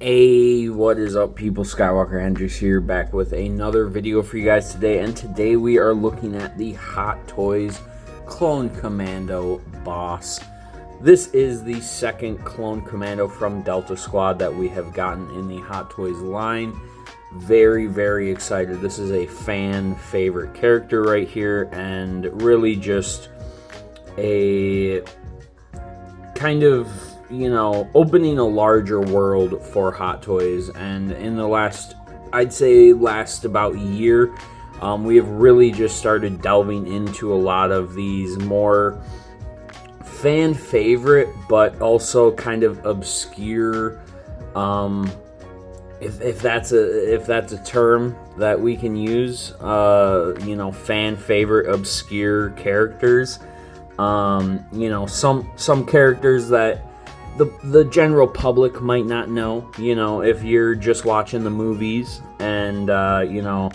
Hey, what is up, people? Skywalker Hendrix here, back with another video for you guys today. And today we are looking at the Hot Toys Clone Commando boss. This is the second Clone Commando from Delta Squad that we have gotten in the Hot Toys line. Very, very excited. This is a fan favorite character right here, and really just a kind of, you know, opening a larger world for Hot Toys. And in the last, I'd say last about year, we have really just started delving into a lot of these more fan favorite but also kind of obscure, if that's a term that we can use, you know, fan favorite obscure characters. You know, some characters that the general public might not know, you know, if you're just watching the movies. And you know,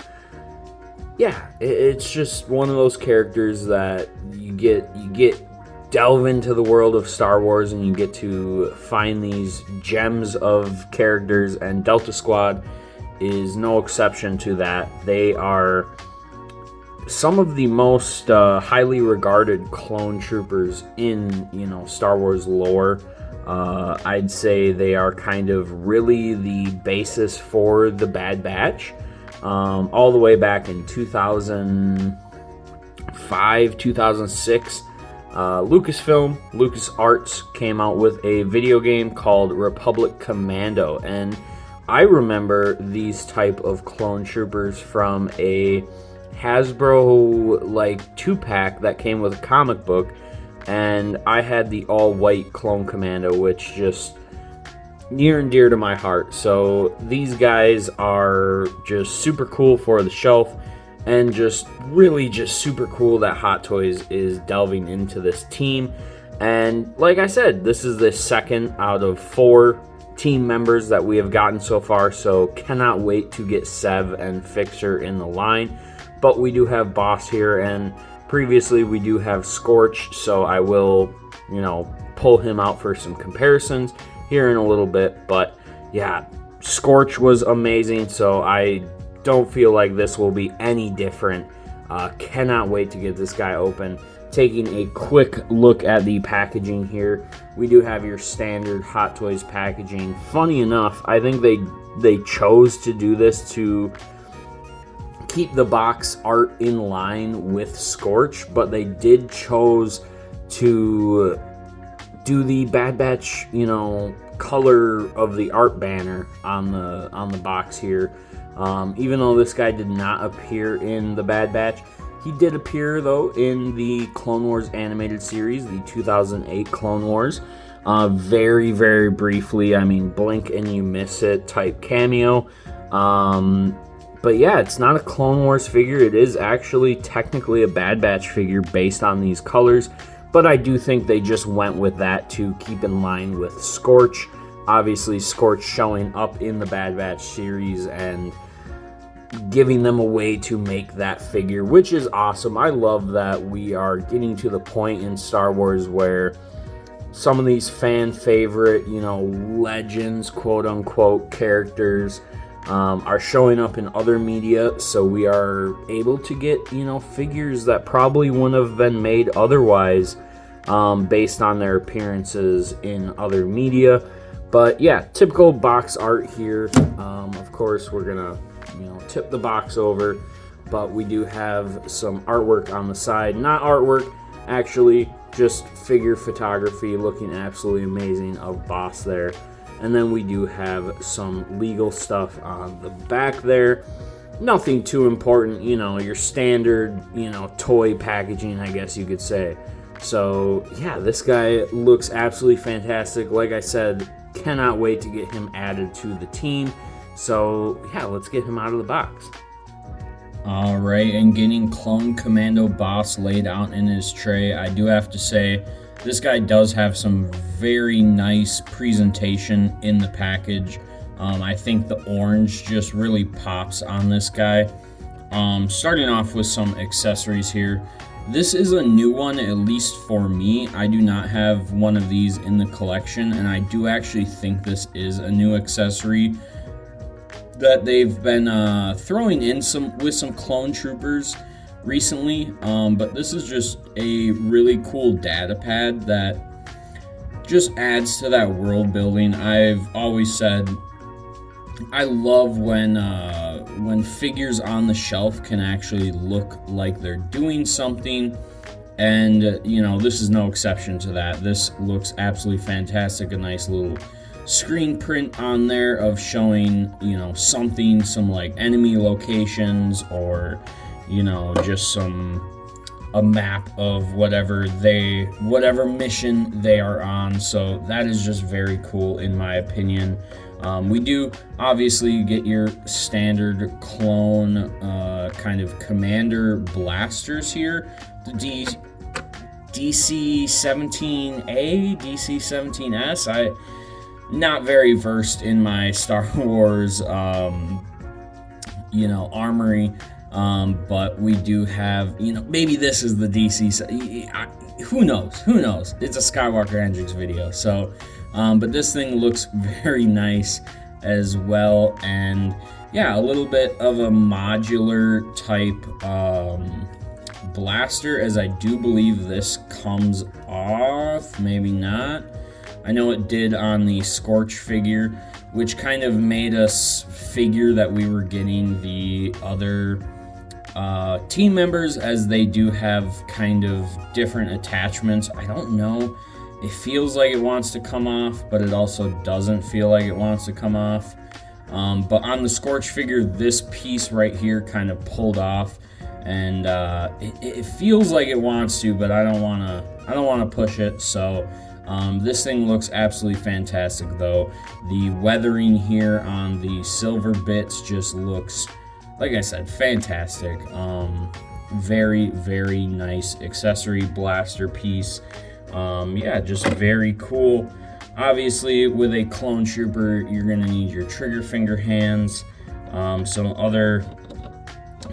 yeah, it's just one of those characters that you get delve into the world of Star Wars, and you get to find these gems of characters, and Delta Squad is no exception to that. They are some of the most highly regarded clone troopers in, you know, Star Wars lore. I'd say they are kind of really the basis for the Bad Batch. All the way back in 2005, 2006, LucasArts came out with a video game called Republic Commando, and I remember these type of clone troopers from a Hasbro like 2-pack that came with a comic book, and I had the all-white Clone Commando, which just near and dear to my heart. So these guys are just super cool for the shelf, and just really just super cool that Hot Toys is delving into this team. And like I said, this is the second out of 4 team members that we have gotten so far, so cannot wait to get Sev and Fixer in the line. But we do have Boss here, and previously we do have Scorch, so I will, you know, pull him out for some comparisons here in a little bit. But yeah, Scorch was amazing, so I don't feel like this will be any different. Cannot wait to get this guy open. Taking a quick look at the packaging here, we do have your standard Hot Toys packaging. Funny enough, I think they chose to do this to keep the box art in line with Scorch, but they did chose to do the Bad Batch, you know, color of the art banner on the box here. Even though this guy did not appear in the Bad Batch, he did appear though in the Clone Wars animated series, the 2008 Clone Wars. Very, very briefly, I mean, blink and you miss it type cameo. But yeah, it's not a Clone Wars figure. It is actually technically a Bad Batch figure based on these colors, but I do think they just went with that to keep in line with Scorch. Obviously, Scorch showing up in the Bad Batch series and giving them a way to make that figure, which is awesome. I love that we are getting to the point in Star Wars where some of these fan favorite, you know, legends, quote unquote, characters are showing up in other media, so we are able to get, you know, figures that probably wouldn't have been made otherwise, based on their appearances in other media. But yeah, typical box art here. Of course, we're gonna, you know, tip the box over, but we do have some artwork on the side. Not artwork, actually, just figure photography, looking absolutely amazing of Boss there. And then we do have some legal stuff on the back there. Nothing too important, you know, your standard, you know, toy packaging, I guess you could say. So yeah, this guy looks absolutely fantastic. Like I said, cannot wait to get him added to the team. So yeah, let's get him out of the box. Alright, and getting Clone Commando Boss laid out in his tray, I do have to say, this guy does have some very nice presentation in the package. I think the orange just really pops on this guy. Starting off with some accessories here. This is a new one, at least for me. I do not have one of these in the collection, and I do actually think this is a new accessory that they've been throwing in with some clone troopers recently. But this is just a really cool data pad that just adds to that world building. I've always said I love when figures on the shelf can actually look like they're doing something, and this is no exception to that. This looks absolutely fantastic. A nice little screen print on there of showing something, some like enemy locations, or just a map of whatever mission they are on. So that is just very cool in my opinion. We do obviously get your standard clone kind of commander blasters here. The DC-17A, DC-17S. I'm not very versed in my Star Wars, armory, but we do have, maybe this is the DC. Who knows? It's a Skywalker Hendrix video, so. But this thing looks very nice as well, and yeah, a little bit of a modular type blaster, as I do believe this comes off, maybe not. I know it did on the Scorch figure, which kind of made us figure that we were getting the other team members, as they do have kind of different attachments. I don't know. It feels like it wants to come off, but it also doesn't feel like it wants to come off. But on the Scorch figure, this piece right here kind of pulled off, and it feels like it wants to, but I don't want to push it. So this thing looks absolutely fantastic, though. The weathering here on the silver bits just looks, like I said, fantastic. Very, very nice accessory blaster piece. Yeah, just very cool. Obviously, with a clone trooper, you're going to need your trigger finger hands, some other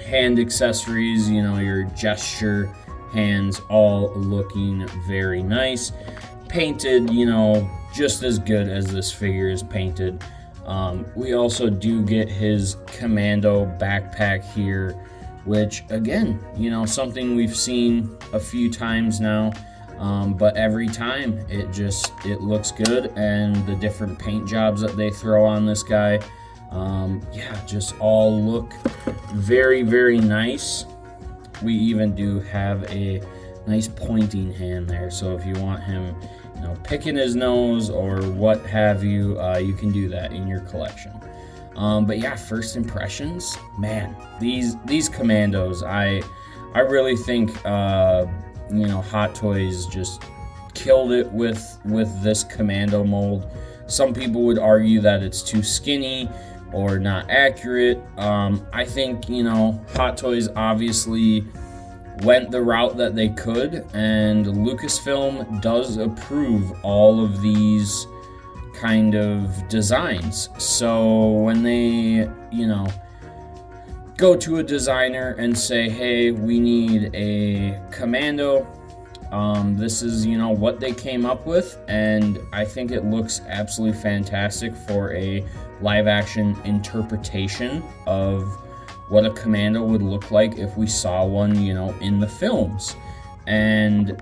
hand accessories, your gesture hands, all looking very nice. Painted, just as good as this figure is painted. We also do get his Commando backpack here, which, again, something we've seen a few times now. But every time it looks good, and the different paint jobs that they throw on this guy, just all look very, very nice. We even do have a nice pointing hand there, so if you want him, picking his nose or what have you, you can do that in your collection. But yeah, first impressions, man, these Commandos, I really think Hot Toys just killed it with this Commando mold. Some people would argue that it's too skinny or not accurate. I think Hot Toys obviously went the route that they could, and Lucasfilm does approve all of these kind of designs. So when they go to a designer and say, hey, we need a Commando, this is what they came up with, and I think it looks absolutely fantastic for a live action interpretation of what a Commando would look like if we saw one in the films. And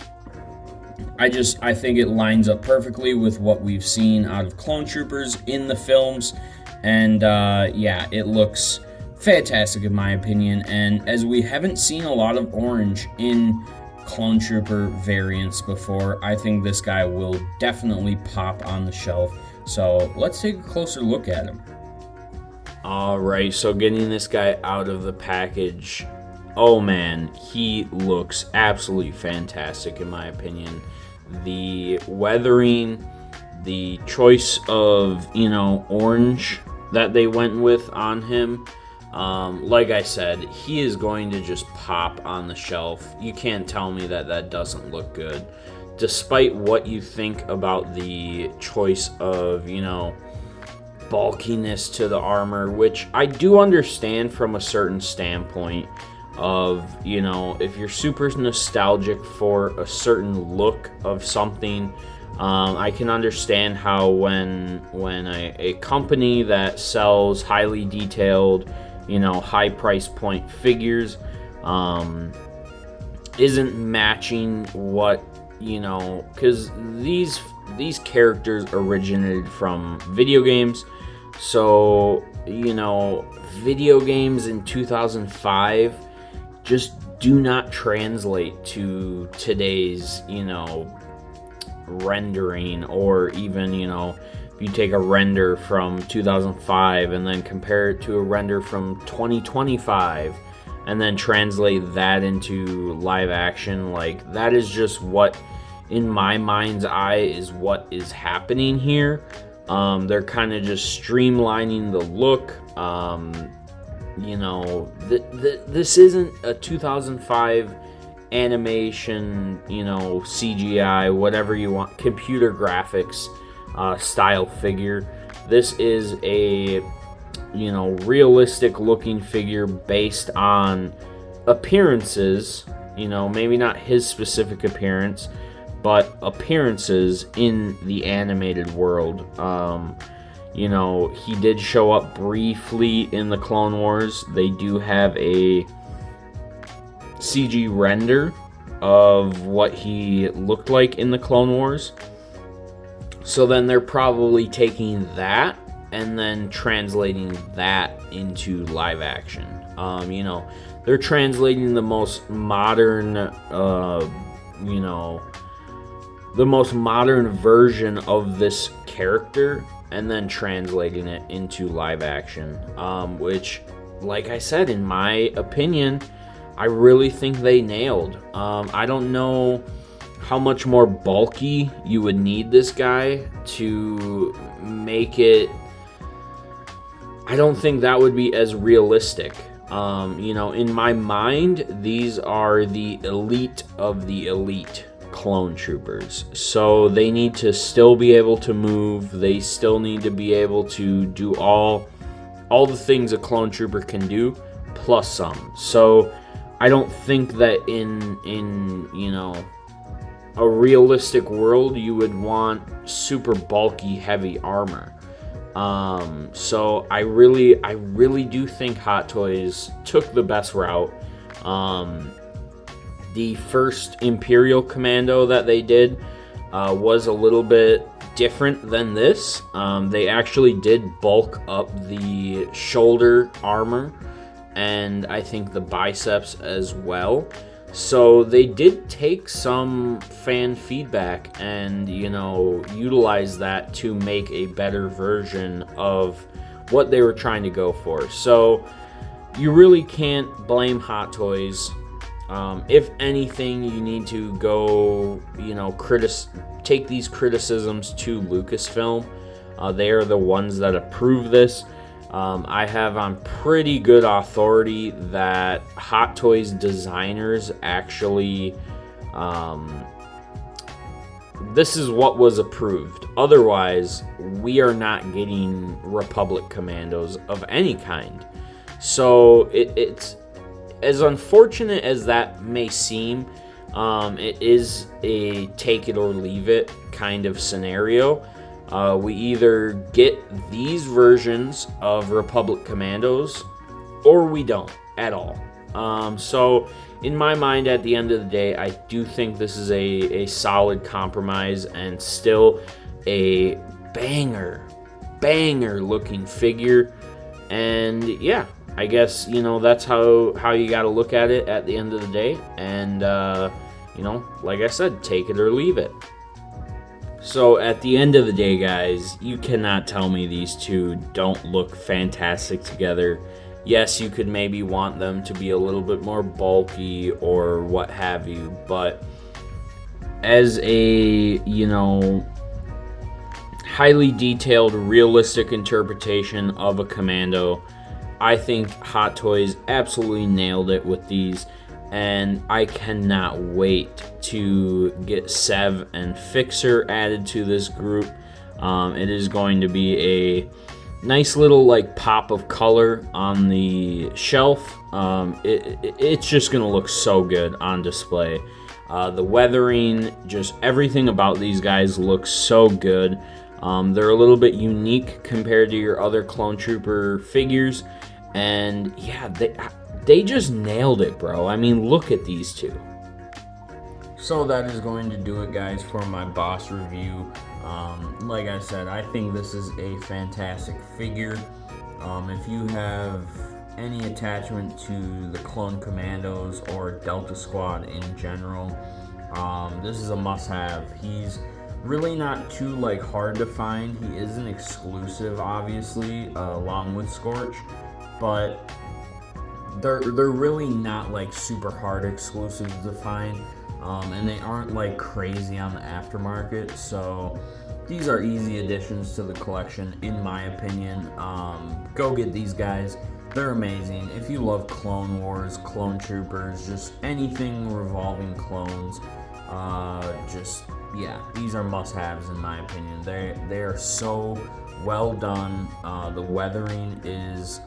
I think it lines up perfectly with what we've seen out of Clone Troopers in the films, and yeah, it looks fantastic in my opinion. And as we haven't seen a lot of orange in Clone Trooper variants before, I think this guy will definitely pop on the shelf. So let's take a closer look at him. Alright, so getting this guy out of the package, oh man, he looks absolutely fantastic in my opinion. The weathering, the choice of orange that they went with on him, like I said, he is going to just pop on the shelf. You can't tell me that doesn't look good. Despite what you think about the choice of, bulkiness to the armor, which I do understand from a certain standpoint. of, you know, if you're super nostalgic for a certain look of something, I can understand how when a company that sells highly detailed, you know, high price point figures isn't matching what, you know, because these characters originated from video games. So, you know, video games in 2005 just do not translate to today's, you know, rendering, or even, you know, if you take a render from 2005 and then compare it to a render from 2025 and then translate that into live action, like, that is just what, in my mind's eye, is what is happening here. They're kind of just streamlining the look. You know, this isn't a 2005 animation, you know, CGI, whatever you want, computer graphics style figure. This is a, you know, realistic looking figure based on appearances, you know, maybe not his specific appearance, but appearances in the animated world. You know, he did show up briefly in the Clone Wars. They do have a CG render of what he looked like in the Clone Wars. So then they're probably taking that and then translating that into live action. You know, they're translating the most modern, you know, the most modern version of this character and then translating it into live action, which, like I said, in my opinion, I really think they nailed. I don't know how much more bulky you would need this guy to make it. I don't think that would be as realistic. You know, in my mind, these are the elite of the elite clone troopers. So they need to still be able to move. They still need to be able to do all the things a clone trooper can do, plus some. So I don't think that in you know, a realistic world you would want super bulky heavy armor. So I really do think Hot Toys took the best route. The first Imperial Commando that they did was a little bit different than this. They actually did bulk up the shoulder armor and I think the biceps as well. So they did take some fan feedback and, you know, utilize that to make a better version of what they were trying to go for. So you really can't blame Hot Toys. If anything, you need to go, you know, take these criticisms to Lucasfilm. They are the ones that approve this. I have on pretty good authority that Hot Toys designers actually, this is what was approved. Otherwise, we are not getting Republic Commandos of any kind. So it's as unfortunate as that may seem, it is a take it or leave it kind of scenario. We either get these versions of Republic Commandos or we don't at all. So in my mind, at the end of the day, I do think this is a solid compromise and still a banger looking figure. And yeah, I guess, you know, that's how you got to look at it at the end of the day. And, you know, like I said, take it or leave it. So at the end of the day, guys, you cannot tell me these two don't look fantastic together. Yes, you could maybe want them to be a little bit more bulky or what have you, but as a, you know, highly detailed, realistic interpretation of a Commando, I think Hot Toys absolutely nailed it with these, and I cannot wait to get Sev and Fixer added to this group. It is going to be a Nice little like pop of color on the shelf. It's just gonna look so good on display. The weathering, just everything about these guys looks so good. They're a little bit unique compared to your other Clone Trooper figures, and yeah, they just nailed it, bro. I mean, look at these two. So that is going to do it, guys, for my boss review. Like I said, I think this is a fantastic figure. If you have any attachment to the Clone Commandos or Delta Squad in general, this is a must-have. He's really not too like hard to find. He is an exclusive, obviously, along with Scorch, but they're really not like super hard exclusives to find. And they aren't like crazy on the aftermarket, so these are easy additions to the collection in my opinion. Go get these guys, they're amazing. If you love Clone Wars, Clone Troopers, just anything revolving clones, yeah, these are must-haves in my opinion. They are so well done. The weathering is,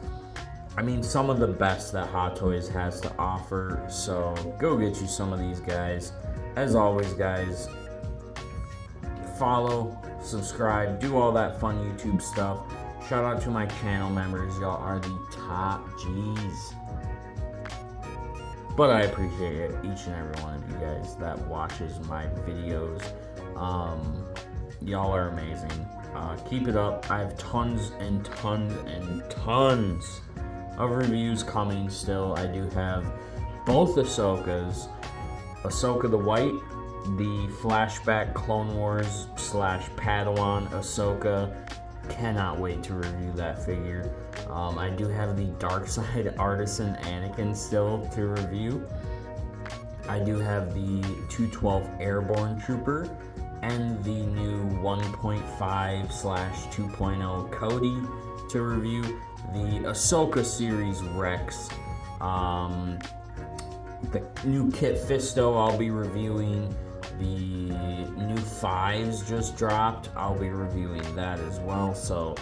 I mean, some of the best that Hot Toys has to offer, so go get you some of these guys. As always, guys, follow, subscribe, do all that fun YouTube stuff. Shout out to my channel members, y'all are the top G's. But I appreciate each and every one of you guys that watches my videos. Y'all are amazing. Keep it up. I have tons and tons and tons of reviews coming still. I do have both Ahsokas, Ahsoka the White, the flashback Clone Wars / Padawan Ahsoka. Cannot wait to review that figure. I do have the Dark Side Artisan Anakin still to review. I do have the 212 Airborne Trooper and the new 1.5 / 2.0 Cody to review. The Ahsoka series Rex, the new Kit Fisto I'll be reviewing. The new 5s just dropped, I'll be reviewing that as well. So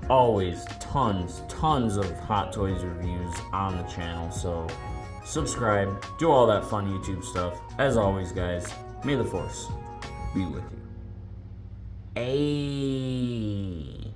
always tons of Hot Toys reviews on the channel, so subscribe, do all that fun YouTube stuff. As always, guys, may the Force be with you. Ayy.